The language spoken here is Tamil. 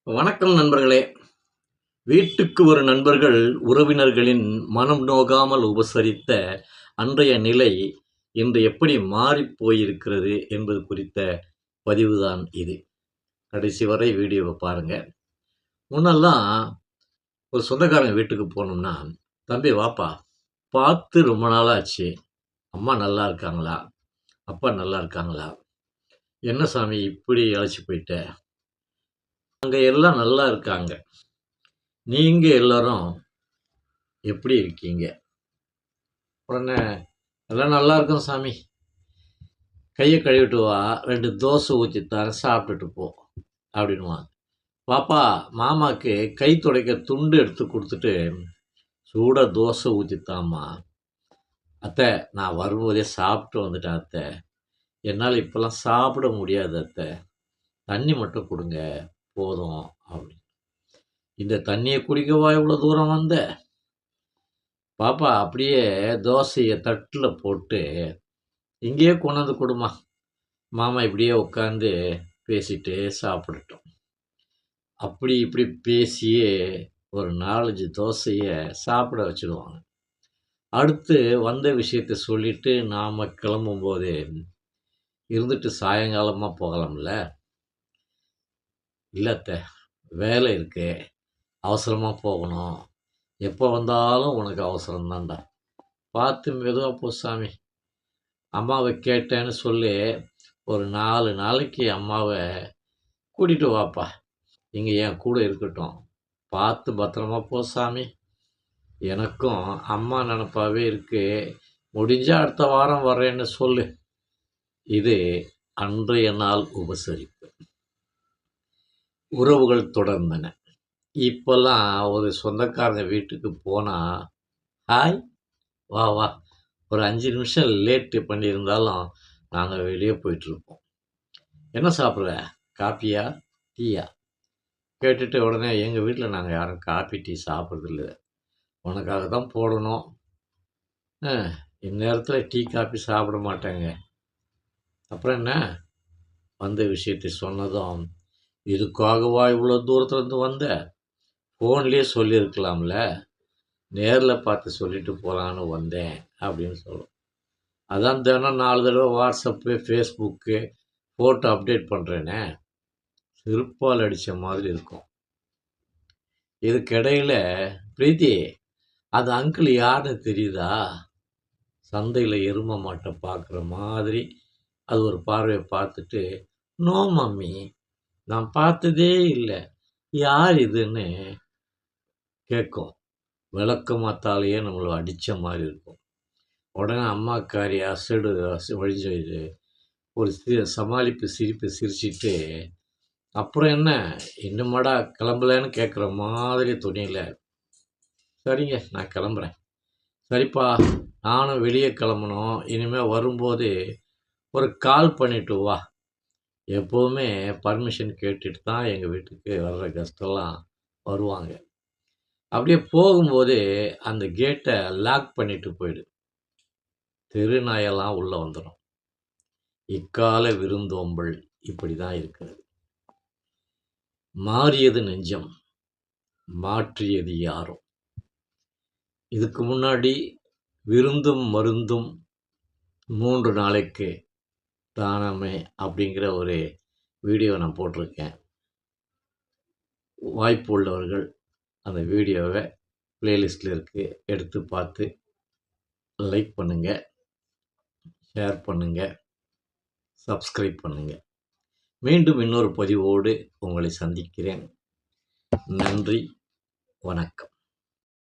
வணக்கம் நண்பர்களே. வீட்டுக்கு ஒரு நண்பர்கள் உறவினர்களின் மனம் நோகாமல் உபசரித்த அன்றைய நிலை இன்று எப்படி மாறிப் போயிருக்கிறது என்பது குறித்த பதிவுதான் இது. கடைசி வரை வீடியோவை பாருங்க. முன்னெல்லாம் ஒரு சொந்தக்காரங்க வீட்டுக்கு போனோம்னா, "தம்பி வாப்பா, பார்த்து ரொம்ப நாளாச்சு. அம்மா நல்லா இருக்காங்களா? அப்பா நல்லா இருக்காங்களா? என்ன சாமி இப்படி அழைச்சி போயிட்ட? அங்க எல்லாம் நல்லா இருக்காங்க. நீங்க எல்லாரும் எப்படி இருக்கீங்க?" உடனே, "எல்லாம் நல்லா இருக்கோம் சாமி. கையை கழுவிட்டு வா, 2 தோசை ஊற்றி தரேன், சாப்பிட்டுட்டு போ" அப்படின்னுவாங்க. பாப்பா மாமாவுக்கு கை துடைக்க துண்டு எடுத்து கொடுத்துட்டு, "சூடாக தோசை ஊற்றித்தாம்மா." "அத்தை, நான் வரும்போதே சாப்பிட்டு வந்துட்டேன் அத்தை. என்னால் இப்போல்லாம் சாப்பிட முடியாது அத்தை. தண்ணி மட்டும் கொடுங்க போதும்" அப்படின்னு. "இந்த தண்ணியை குடிக்கவா இவ்வளோ தூரம் வந்த? பாப்பா அப்படியே தோசையை தட்டில் போட்டு இங்கேயே கொண்டாந்து கொடுமா. மாமா இப்படியே உட்காந்து பேசிட்டு சாப்பிடட்டும்." அப்படி இப்படி பேசியே ஒரு 4-5 தோசையை சாப்பிட வச்சுடுவாங்க. அடுத்து வந்த விஷயத்த சொல்லிட்டு நாம் கிளம்பும்போது, "இருந்துட்டு சாயங்காலமாக போகலாம்ல?" "இல்லை அத்தை, வேலை இருக்கு, அவசரமாக போகணும். எப்போ வந்தாலும் உனக்கு அவசரம்தான்டா. பார்த்து மெதுவாக போ சாமி. அம்மாவை கேட்டேன்னு சொல்லி ஒரு 4 நாளைக்கு அம்மாவை கூட்டிகிட்டு வாப்பா. இங்கே என் கூட இருக்கட்டும். பார்த்து பத்திரமா போ சாமி. எனக்கும் அம்மா நினப்பாவே இருக்கு. முடிஞ்சால் அடுத்த வாரம் வர்றேன்னு சொல்லு." இது அன்றைய நாள் உபசரிப்பு. உறவுகள் தொடர்ந்தன. இப்போல்லாம் ஒரு சொந்தக்காரங்க வீட்டுக்கு போனால், "ஹாய், வா வா." ஒரு 5 நிமிஷம் லேட்டு பண்ணியிருந்தாலும் நாங்கள் வெளியே போயிட்டுருப்போம். "என்ன சாப்பிட்ற? காப்பியா, டீயா?" கேட்டுட்டு உடனே, "எங்கள் வீட்டில் நாங்கள் யாரும் காப்பி டீ சாப்பிட்றதில்ல. உனக்காக தான் போடணும். இந்நேரத்தில் டீ காப்பி சாப்பிட மாட்டேங்க." "அப்புறம் என்ன?" வந்த விஷயத்தை சொன்னதும், "இதுக்காகவா இவ்வளோ தூரத்துலேருந்து வந்த? ஃபோன்லேயே சொல்லியிருக்கலாம்ல. நேரில் பார்த்து சொல்லிட்டு போகலான்னு வந்தேன்" அப்படின்னு சொல்லும். "அதான் தினம் 4 தடவை வாட்ஸ்அப்பு, ஃபேஸ்புக்கு ஃபோட்டோ அப்டேட் பண்ணுறேனே." செருப்பால் அடித்த மாதிரி இருக்கும். இதுக்கிடையில், "பிரீத்தி, அந்த அங்கிள் யாருன்னு தெரியுதா?" சந்தையில் எருமை மாட்டை பார்க்குற மாதிரி அது ஒரு பார்வையை பார்த்துட்டு, "நோ மம்மி, நான் பார்த்ததே இல்லை. யார் இதுன்னு?" கேட்கும். விளக்கமாத்தாலேயே நம்மளை அடித்த மாதிரி இருக்கும். உடனே அம்மாக்காரி வழிஞ்சு ஒரு சமாளிப்பு சிரிப்பு சிரிச்சிட்டு, "அப்புறம் என்ன, இன்னுமாடா கிளம்பலன்னு?" கேட்குற மாதிரி துணியில், "சரிங்க, நான் கிளம்புறேன்." "சரிப்பா, நானும் வெளியே கிளம்பணும். இனிமேல் வரும்போது ஒரு கால் பண்ணிட்டு வா. எப்போவுமே பர்மிஷன் கேட்டுட்டு தான் எங்கள் வீட்டுக்கு வர்ற கெஸ்டெல்லாம் வருவாங்க. அப்படியே போகும்போது அந்த கேட்டை லாக் பண்ணிட்டு போயிடு. தெரு நாயெல்லாம் உள்ளே வந்துடும்." இக்கால விருந்தோம்பல் இப்படி தான் இருக்கிறது. மாறியது நெஞ்சம், மாற்றியது யாரும். இதுக்கு முன்னாடி விருந்தும் மருந்தும் 3 நாளைக்கு தானமே அப்படிங்கிற ஒரு வீடியோ நான் போட்டிருக்கேன். வாய்ப்பு உள்ளவர்கள் அந்த வீடியோவை பிளேலிஸ்ட்டில் இருக்குது, எடுத்து பார்த்து லைக் பண்ணுங்கள், ஷேர் பண்ணுங்கள், சப்ஸ்கிரைப் பண்ணுங்கள். மீண்டும் இன்னொரு பதிவோடு உங்களை சந்திக்கிறேன். நன்றி, வணக்கம்.